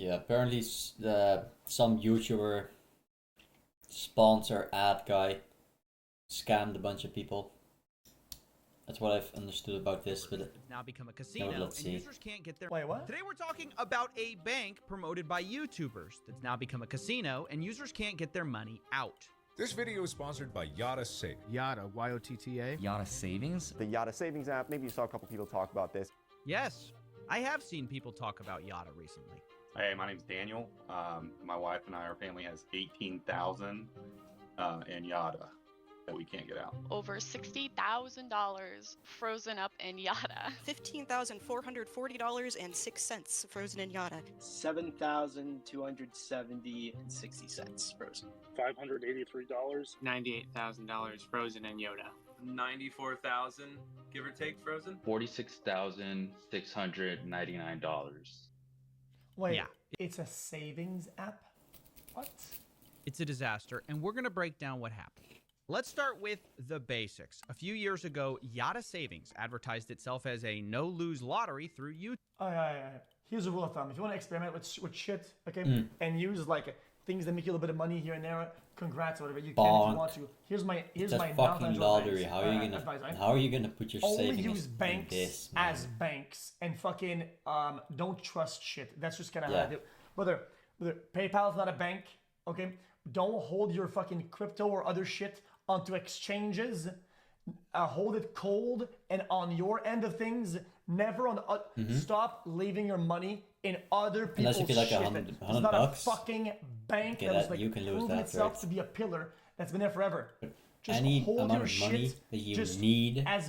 Yeah, apparently some YouTuber sponsor ad guy scammed a bunch of people. That's what I've understood about this, but It's now become a casino, let's and see. users can't get their. Wait, what? Today we're talking about a bank promoted by YouTubers that's now become a casino, and users can't get their money out. This video is sponsored by Yotta Savings. Yotta, Y-O-T-T-A. Yotta Savings? The Yotta Savings app, maybe you saw a couple people talk about this. Yes, I have seen people talk about Yotta recently. Hey, my name's Daniel. My wife and our family has 18,000 in Yotta that we can't get out. Over $60,000 frozen up in Yotta. $15,440.06 frozen in Yotta. $7,270.60 frozen. $583. $98,000 frozen in Yotta. $94,000, give or take, frozen. $46,699. Wait, Yeah. it's a savings app? What? It's a disaster, and we're going to break down what happened. Let's start with the basics. A few years ago, Yotta Savings advertised itself as a no-lose lottery through YouTube. Here's a rule of thumb. If you want to experiment with shit, okay, and use like things that make you a little bit of money here and there, congrats or whatever. You can if you want to. Here's my fucking lottery. How are you gonna put your only savings use banks in this, man? as banks and fucking don't trust shit. That's just kind of how I do. Brother, PayPal's not a bank, okay? Don't hold your fucking crypto or other shit onto exchanges. Hold it cold and on your end of things. Never on. Stop leaving your money in other people's Unless you feel like shit. $100 It's not bucks. a fucking bank Okay, that was that- like you can lose proven that, itself right? to be a pillar that's been there forever. Just Any hold amount your of money shit that you just need I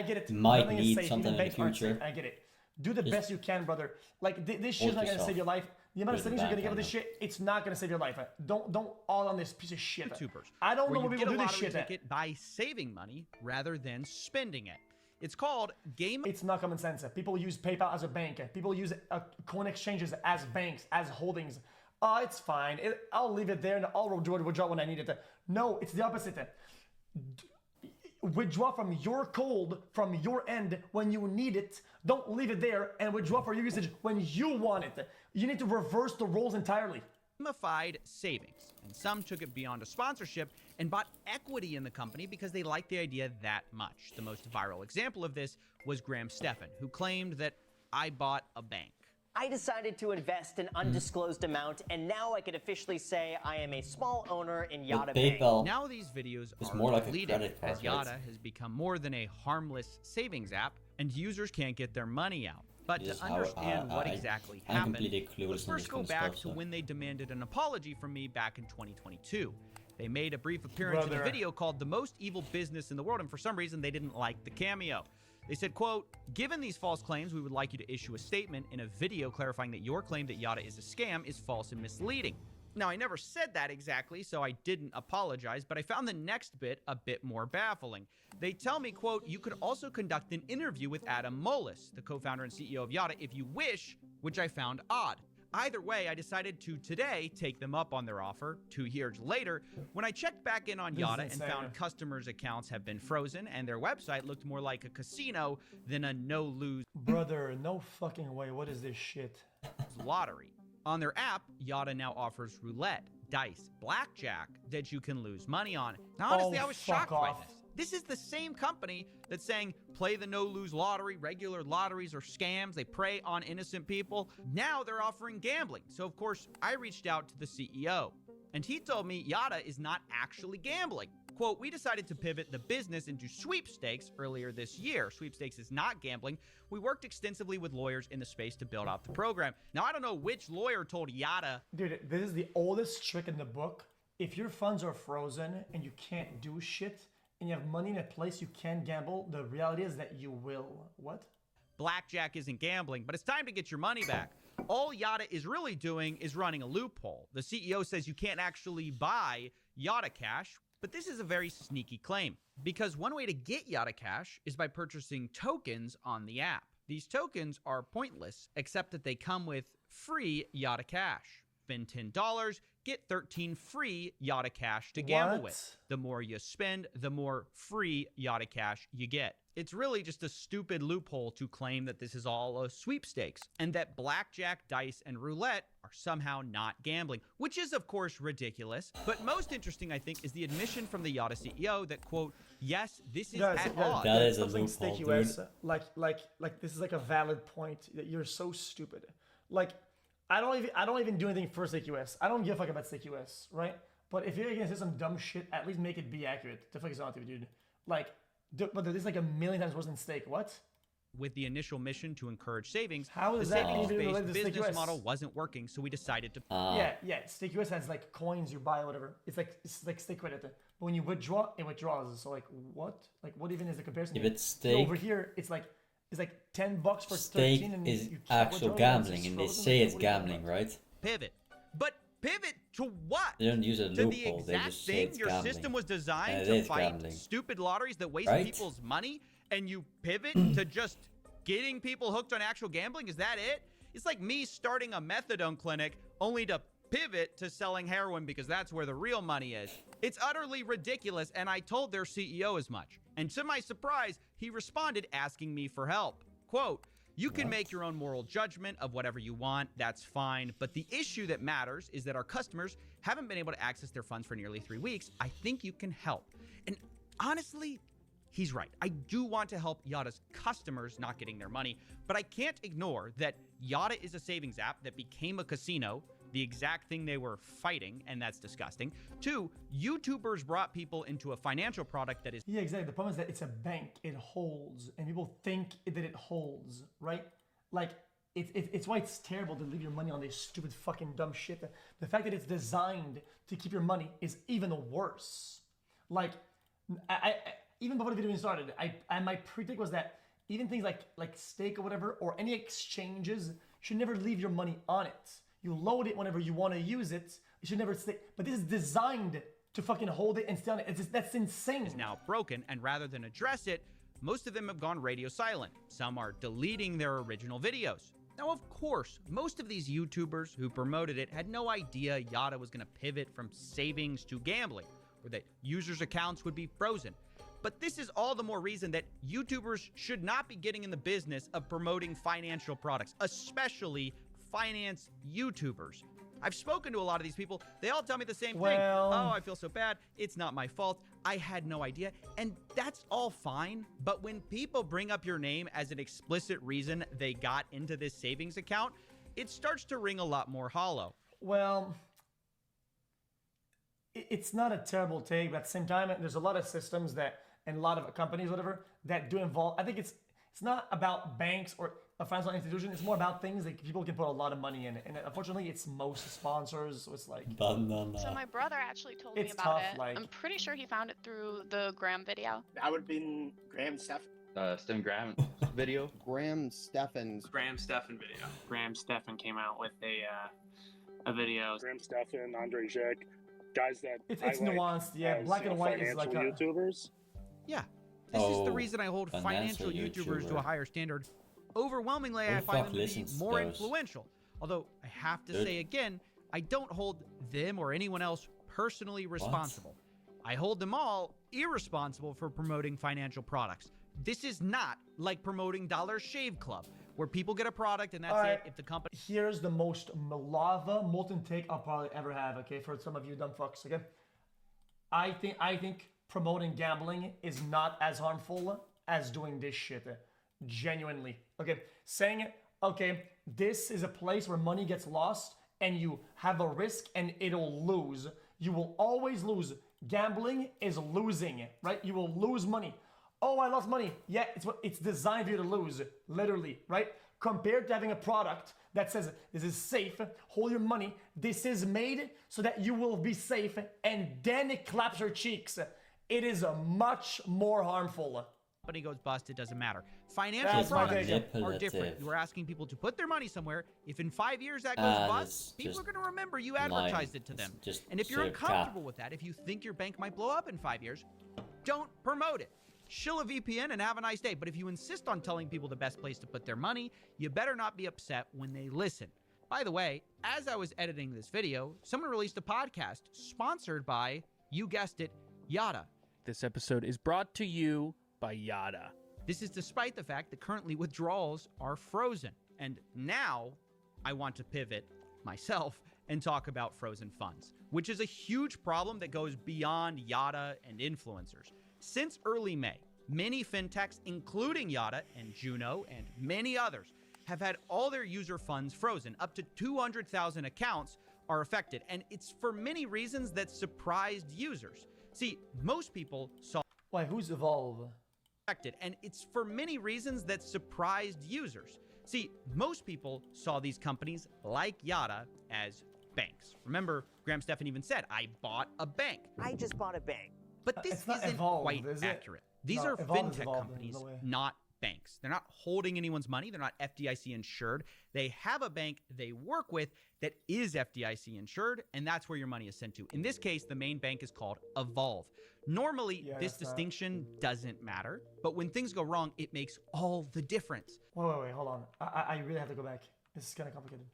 get it. might Nothing is need safe. something Even in the banks aren't safe. future. I get it. Do the Just best you can, brother. Like this shit's hold not gonna yourself. save your life. The amount of Put it savings you're gonna back get with on this shit, it's not gonna save your life. Don't all on this piece of shit. YouTubers. I don't know where what you people get a do this lottery shit at. ticket by saving money rather than spending it. It's called game. It's not common sense. People use PayPal as a bank. People use coin exchanges as banks, as holdings. It's fine. I'll leave it there and I'll withdraw when I need it. No, it's the opposite. Withdraw from your cold, from your end when you need it. Don't leave it there and withdraw for your usage when you want it. You need to reverse the roles entirely. Gamified savings, and some took it beyond a sponsorship and bought equity in the company because they liked the idea that much. The most viral example of this was Graham Stephan, who claimed that I bought a bank. I decided to invest an undisclosed amount, and now I can officially say I am a small owner in Yotta Bank. PayPal Now these videos is are more like a deleted credit card, as Yotta has become more than a harmless savings app, and users can't get their money out. But This is to how understand what I- exactly I'm happened, completely clueless let's on first this go kind of back stuff, to so. when they demanded an apology from me back in 2022. They made a brief appearance in a Brother. video called The Most Evil Business in the World, and for some reason they didn't like the cameo. They said, quote, given these false claims, we would like you to issue a statement in a video clarifying that your claim that Yotta is a scam is false and misleading. Now, I never said that exactly, so I didn't apologize, but I found the next bit a bit more baffling. They tell me, quote, you could also conduct an interview with Adam Molis, the co-founder and CEO of Yotta, if you wish, which I found odd. Either way, I decided to today take them up on their offer 2 years later when I checked back in on This is Yotta and insane. found customers' accounts have been frozen and their website looked more like a casino than a no-lose Brother, no fucking way. What is this shit? lottery. On their app, Yotta now offers roulette, dice, blackjack that you can lose money on. Now, honestly, Oh, I was fuck shocked off. by this. This is the same company that's saying play the no-lose lottery, regular lotteries are scams, they prey on innocent people. Now they're offering gambling. So, of course, I reached out to the CEO, and he told me Yotta is not actually gambling. Quote, we decided to pivot the business into sweepstakes earlier this year. Sweepstakes is not gambling. We worked extensively with lawyers in the space to build out the program. Now, I don't know which lawyer told Yotta. Dude, this is the oldest trick in the book. If your funds are frozen and you can't do shit and you have money in a place you can gamble, the reality is that you will. What? Blackjack isn't gambling, but it's time to get your money back. All Yotta is really doing is running a loophole. The CEO says you can't actually buy Yotta Cash, but this is a very sneaky claim because one way to get Yotta Cash is by purchasing tokens on the app. These tokens are pointless, except that they come with free Yotta Cash. Spend $10, get 13 free Yotta Cash to gamble with. The more you spend, the more free Yotta Cash you get. It's really just a stupid loophole to claim that this is all a sweepstakes and that blackjack, dice, and roulette are somehow not gambling, which is, of course, ridiculous. But most interesting, I think, is the admission from the Yotta CEO that, quote, yes, this is at odds. That is a something loophole, sticky, dude. Wes. Like this is like a valid point that you're so stupid. Like, I don't even do anything for Sticky Wes. I don't give a fuck about Sticky Wes, right? But if you're gonna say some dumb shit, at least make it be accurate. The fuck is on to, dude? Like, but there's like a million times worse than steak. What? With the initial mission to encourage savings, How is the that even savings-based related to Sticky business Wes? model wasn't working, so we decided to. Yeah. Sticky Wes has like coins you buy or whatever. It's like steak credit. But when you withdraw, it withdraws. So like what? Like what even is the comparison? If here? it's steak, over here, it's like $10 for steak 13, and is you can't actual withdraw it, gambling, and they frozen. say Like, it's what are you talking gambling, about? right? Pivot. But pivot to what? They don't use a To the loophole. They exact just say thing it's your gambling. system was And designed it to is fight gambling. stupid lotteries that waste Right? people's money, and you pivot to just getting people hooked on actual gambling? Is that it? It's like me starting a methadone clinic only to pivot to selling heroin because that's where the real money is. It's utterly ridiculous, and I told their CEO as much. And to my surprise, he responded asking me for help. Quote, you can make your own moral judgment of whatever you want, that's fine, but the issue that matters is that our customers haven't been able to access their funds for nearly 3 weeks. I think you can help. And honestly, he's right. I do want to help Yotta's customers not getting their money, but I can't ignore that Yotta is a savings app that became a casino, the exact thing they were fighting, and that's disgusting. 2, YouTubers brought people into a financial product that is... Yeah, exactly. The problem is that it's a bank. It holds, and people think that it holds, right? Like, it's why it's terrible to leave your money on this stupid fucking dumb shit. The fact that it's designed to keep your money is even worse. Like, I even before the video even started, my predict was that even things like stake or whatever, or any exchanges, should never leave your money on it. You load it whenever you want to use it. You should never stay. But this is designed to fucking hold it and stay on it. That's insane. Is now broken, and rather than address it, most of them have gone radio silent. Some are deleting their original videos. Now, of course, most of these YouTubers who promoted it had no idea Yotta was going to pivot from savings to gambling, or that users' accounts would be frozen. But this is all the more reason that YouTubers should not be getting in the business of promoting financial products, especially finance YouTubers. I've spoken to a lot of these people. They all tell me the same thing. Oh, I feel so bad. It's not my fault. I had no idea. And that's all fine. But when people bring up your name as an explicit reason they got into this savings account, it starts to ring a lot more hollow. Well, it's not a terrible take, but at the same time, there's a lot of systems that, and a lot of companies, whatever, that do involve. I think it's not about banks or a financial institution. It's more about things that people can put a lot of money in. And unfortunately, it's most sponsors. So it's like. So my brother actually told me about tough, it. like- I'm pretty sure he found it through the Graham video. That would have been Graham Steph. Stephen Graham video. Graham Steffen's. Graham Stephan video. Graham Stephan came out with a video. Graham Stephan, Andre Jek, guys that It's I like nuanced, yeah. as, Black and white is like financial a. YouTubers. Yeah. This is the Oh, reason I hold financial financial YouTubers to a YouTuber. higher standard. Overwhelmingly, Who I the find fuck them to be listens to more those? influential. Although, I have to Dude. say again, I don't hold them or anyone else personally responsible. I hold them all irresponsible for promoting financial products. This is not like promoting Dollar Shave Club, where people get a product and that's All it. right. If the company... Here's the most lava molten take I'll probably ever have. Okay, for some of you dumb fucks. Okay, I think promoting gambling is not as harmful as doing this shit. Genuinely. Okay, saying okay, this is a place where money gets lost and you have a risk and it'll lose. You will always lose. Gambling is losing, right? You will lose money. Oh, I lost money. Yeah, it's designed for you to lose, literally, right? Compared to having a product that says this is safe, hold your money. This is made so that you will be safe, and then it claps your cheeks. It is much more harmful. company goes bust, it doesn't matter. Financial That's my products take. are different. Manipulative. You are asking people to put their money somewhere. If in 5 years that goes That's bust, people just are going to remember you lying. advertised it to It's them. just And if you're straight cap. uncomfortable with that, if you think your bank might blow up in 5 years, don't promote it. Shill a VPN and have a nice day. But if you insist on telling people the best place to put their money, you better not be upset when they listen. By the way, as I was editing this video, someone released a podcast sponsored by, you guessed it, Yotta. This episode is brought to you by Yotta. This is despite the fact that currently withdrawals are frozen. And now I want to pivot myself and talk about frozen funds, which is a huge problem that goes beyond Yotta and influencers. Since early May, many fintechs, including Yotta and Juno and many others, have had all their user funds frozen. Up to 200,000 accounts are affected, and it's for many reasons that surprised users. See, most people saw... Why, who's Evolve? And it's for many reasons that surprised users. See, most people saw these companies like Yotta as banks. Remember, Graham Stephan even said, I bought a bank. I just bought a bank. But this isn't Evolve, quite is it? accurate. These No, are Evolve is fintech Evolve, companies, no way. not banks. They're not holding anyone's money. They're not FDIC insured. They have a bank they work with that is FDIC insured, and that's where your money is sent to. In this case, the main bank is called Evolve. Normally, this distinction doesn't matter, but when things go wrong, it makes all the difference. Wait, hold on. I really have to go back. This is kind of complicated.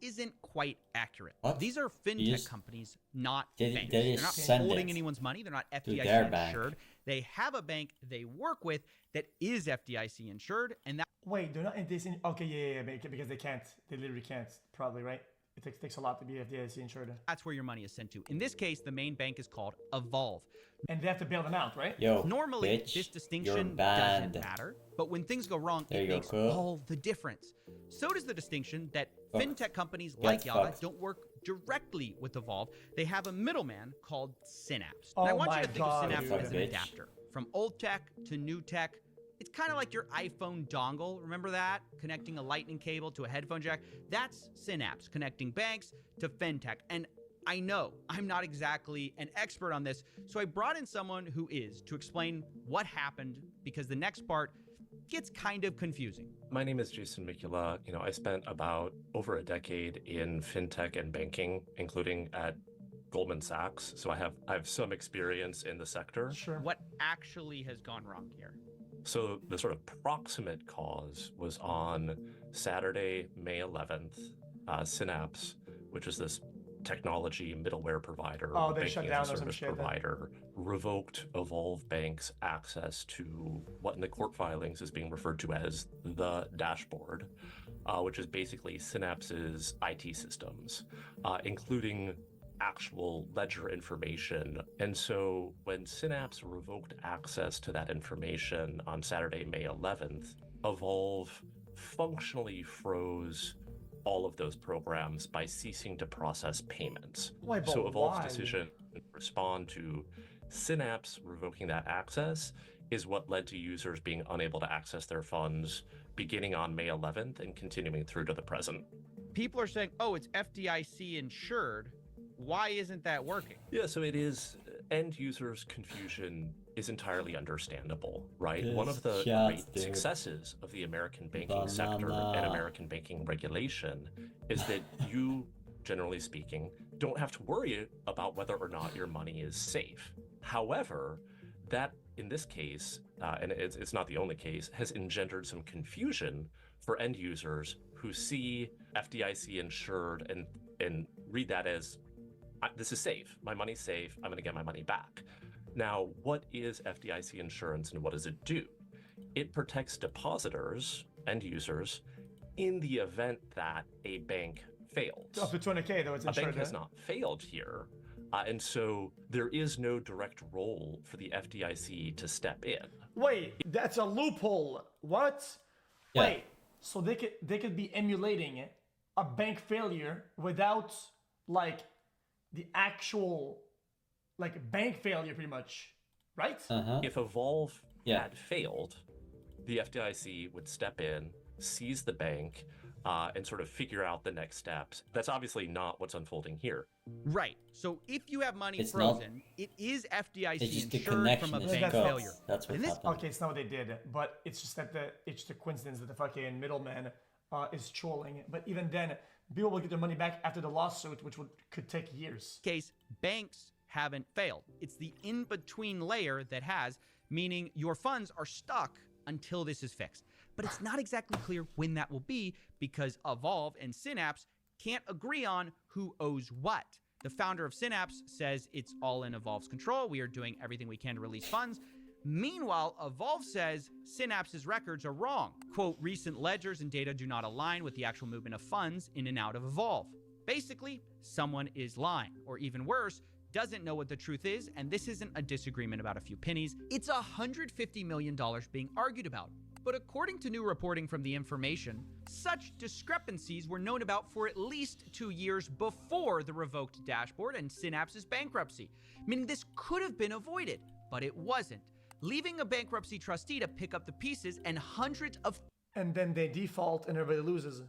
Isn't quite accurate. What? These are fintech companies, not They banks. just They're not send holding it anyone's money. They're not their FDIC bank. insured. They have a bank they work with that is FDIC insured, and Wait, they're not in this. Okay, yeah, because they can't. They literally can't. Probably, right? It takes a lot to be FDIC insured. that's where your money is sent to. In this case, the main bank is called Evolve. And they have to bail them out, right? Yo, Normally, bitch, this you're distinction banned. doesn't matter, but when things go wrong, There it you go, makes cool. all the difference. So does the distinction that Fuck. fintech companies Get like Yotta fucked. don't work directly with Evolve. They have a middleman called Synapse. Oh and I want you my to think God, of Synapse dude. as an Bitch. adapter. From old tech to new tech, it's kind of like your iPhone dongle. Remember that? Connecting a lightning cable to a headphone jack? That's Synapse, connecting banks to fintech. And I know I'm not exactly an expert on this, so I brought in someone who is to explain what happened, because the next part gets kind of confusing. My name is Jason Mikula. I spent about over a decade in fintech and banking, including at Goldman Sachs. So I have some experience in the sector. Sure. What actually has gone wrong here? So the sort of proximate cause was on Saturday, May 11th. Synapse, which is this technology middleware provider, Oh, they shut banking down as a or some service shit then. provider, revoked Evolve Bank's access to what in the court filings is being referred to as the dashboard, which is basically Synapse's IT systems, including actual ledger information. And so when Synapse revoked access to that information on Saturday, May 11th, Evolve functionally froze all of those programs by ceasing to process payments. Wait, but So Evolve's why? decision to respond to Synapse revoking that access is what led to users being unable to access their funds beginning on May 11th and continuing through to the present. People are saying, oh, it's FDIC insured. Why isn't that working? Yeah, so it is. End users' confusion is entirely understandable, right? This One of the chat, great dude. successes of the American banking sector and Banana. American banking regulation is that you, generally speaking, don't have to worry about whether or not your money is safe. However, that in this case, and it's not the only case, has engendered some confusion for end users who see FDIC insured and read that as, this is safe. My money's safe. I'm going to get my money back. Now, what is FDIC insurance and what does it do? It protects depositors, end users, in the event that a bank fails. Up to 200K though, it's A insured. bank has right? not failed here. And so there is no direct role for the FDIC to step in. Wait, that's a loophole. What? Yeah. Wait, so they could be emulating a bank failure without like the actual like bank failure, pretty much, right? If Evolve Yeah. had failed, the FDIC would step in, seize the bank, and sort of figure out the next steps. That's obviously not what's unfolding here. Right. So if you have money It's not- frozen, it is FDIC It's just the insured connection from a is bank cut. failure. That's what And this- happened. Okay, it's not what they did, but it's just that it's the coincidence that the fucking middleman is trolling. But even then, people will get their money back after the lawsuit, which could take years. case, banks haven't failed. It's the in-between layer that has, meaning your funds are stuck until this is fixed. But it's not exactly clear when that will be because Evolve and Synapse can't agree on who owes what. The founder of Synapse says it's all in Evolve's control. We are doing everything we can to release funds. Meanwhile, Evolve says Synapse's records are wrong. Quote, recent ledgers and data do not align with the actual movement of funds in and out of Evolve. Basically, someone is lying, or even worse, doesn't know what the truth is, and this isn't a disagreement about a few pennies. It's $150 million being argued about. But according to new reporting from The Information, such discrepancies were known about for at least 2 years before the revoked dashboard and Synapse's bankruptcy, meaning this could have been avoided, but it wasn't, leaving a bankruptcy trustee to pick up the pieces and hundreds of and then they default and everybody loses.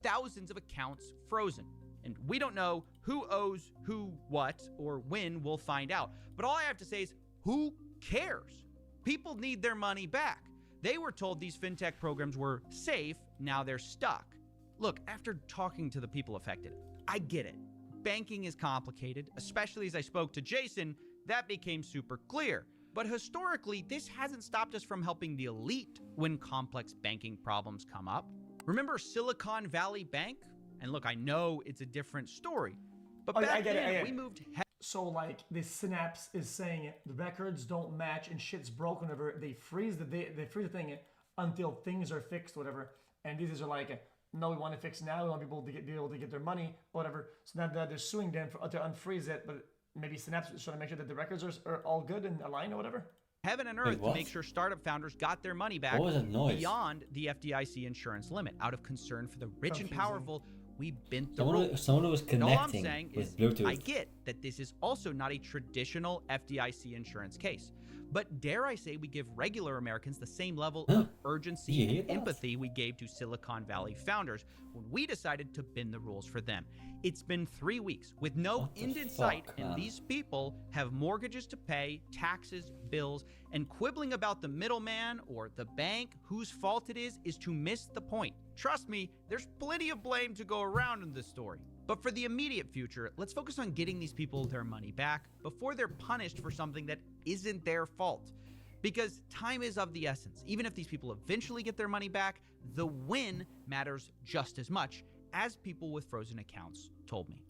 Thousands of accounts frozen. And we don't know who owes who what or when we'll find out. But all I have to say is, who cares? People need their money back. They were told these fintech programs were safe, now they're stuck. Look, after talking to the people affected, I get it. Banking is complicated, especially as I spoke to Jason, that became super clear. But historically, this hasn't stopped us from helping the elite when complex banking problems come up. Remember Silicon Valley Bank? And look, I know it's a different story, but back then we moved. So like this Synapse is saying the records don't match and shit's broken. Whatever, they freeze the thing until things are fixed, whatever. And these are like, no, we want to fix now. We want people to be able to get their money, whatever. So now they're suing them to unfreeze it, but maybe Synapse is trying to make sure that the records are all good and aligned or whatever. Heaven and earth to make sure startup founders got their money back beyond the FDIC insurance limit, out of concern for the rich and powerful. We bent the rules. Someone was connecting all I'm saying with is, Bluetooth. I get that this is also not a traditional FDIC insurance case, but dare I say we give regular Americans the same level of urgency and empathy we gave to Silicon Valley founders when we decided to bend the rules for them. It's been 3 weeks with no end in sight, and these people have mortgages to pay, taxes, bills, and quibbling about the middleman or the bank whose fault it is to miss the point. Trust me, there's plenty of blame to go around in this story. But for the immediate future, let's focus on getting these people their money back before they're punished for something that isn't their fault. Because time is of the essence. Even if these people eventually get their money back, the win matters just as much, as people with frozen accounts told me.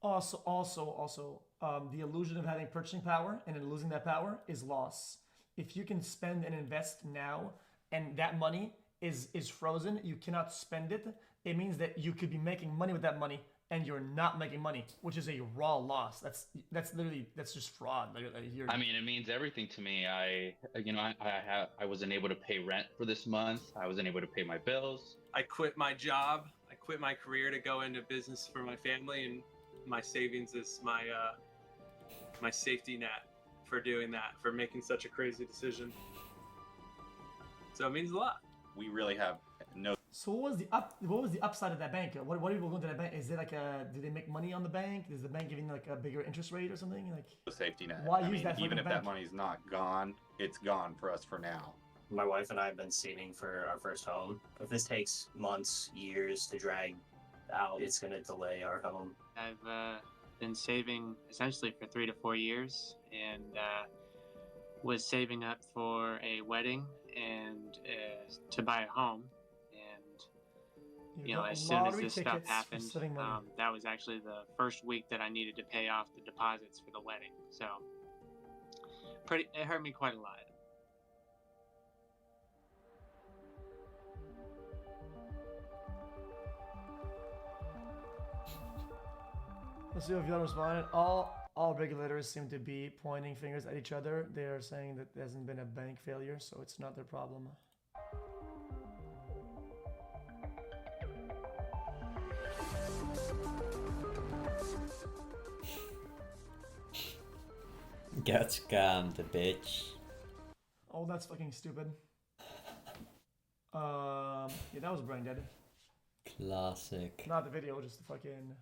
Also, the illusion of having purchasing power and then losing that power is loss. If you can spend and invest now, and that money is frozen, you cannot spend it, it means that you could be making money with that money and you're not making money, which is a raw loss. That's just fraud. I mean, it means everything to me. I wasn't able to pay rent for this month. I wasn't able to pay my bills. I quit my job. I quit my career to go into business for my family, and my savings is my my safety net for doing that, for making such a crazy decision. So it means a lot. We really have no. So what was the upside of that bank? What are people going to that bank? Is it like did they make money on the bank? Is the bank giving like a bigger interest rate or something? Like The safety net. Why use that even fucking if that bank? money's not gone, it's gone for us for now. My wife and I have been saving for our first home. If this takes months, years to drag out, it's going to delay our home. I've been saving essentially for 3 to 4 years, and was saving up for a wedding and to buy a home. And as soon as this stuff happened, that was actually the first week that I needed to pay off the deposits for the wedding. So it hurt me quite a lot. Let's see if you responded. All regulators seem to be pointing fingers at each other. They are saying that there hasn't been a bank failure, so it's not their problem. Get scammed, bitch. Oh, that's fucking stupid. Yeah, that was brain dead. Classic. Not the video, just the fucking